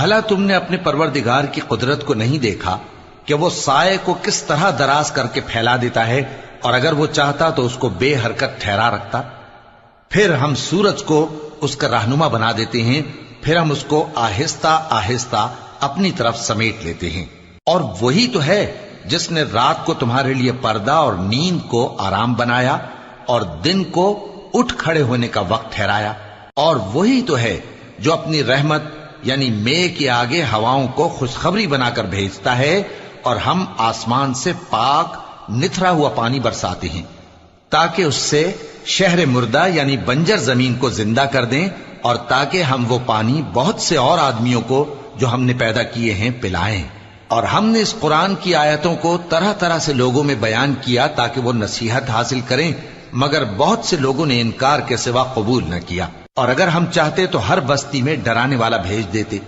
بھلا تم نے اپنے پروردگار کی قدرت کو نہیں دیکھا کہ وہ سائے کو کس طرح دراز کر کے پھیلا دیتا ہے، اور اگر وہ چاہتا تو اس کو بے حرکت ٹھہرا رکھتا؟ پھر ہم سورج کو اس کا رہنما بنا دیتے ہیں، پھر ہم اس کو آہستہ آہستہ اپنی طرف سمیٹ لیتے ہیں۔ اور وہی تو ہے جس نے رات کو تمہارے لیے پردہ اور نیند کو آرام بنایا اور دن کو اٹھ کھڑے ہونے کا وقت ٹھہرایا، اور وہی تو ہے جو اپنی رحمت یعنی مے کے آگے ہواؤں کو خوشخبری بنا کر بھیجتا ہے، اور ہم آسمان سے پاک نتھرا ہوا پانی برساتے ہیں تاکہ اس سے شہر مردہ یعنی بنجر زمین کو زندہ کر دیں، اور تاکہ ہم وہ پانی بہت سے اور آدمیوں کو جو ہم نے پیدا کیے ہیں پلائیں۔ اور ہم نے اس قرآن کی آیتوں کو طرح طرح سے لوگوں میں بیان کیا تاکہ وہ نصیحت حاصل کریں، مگر بہت سے لوگوں نے انکار کے سوا قبول نہ کیا۔ اور اگر ہم چاہتے تو ہر بستی میں ڈرانے والا بھیج دیتے،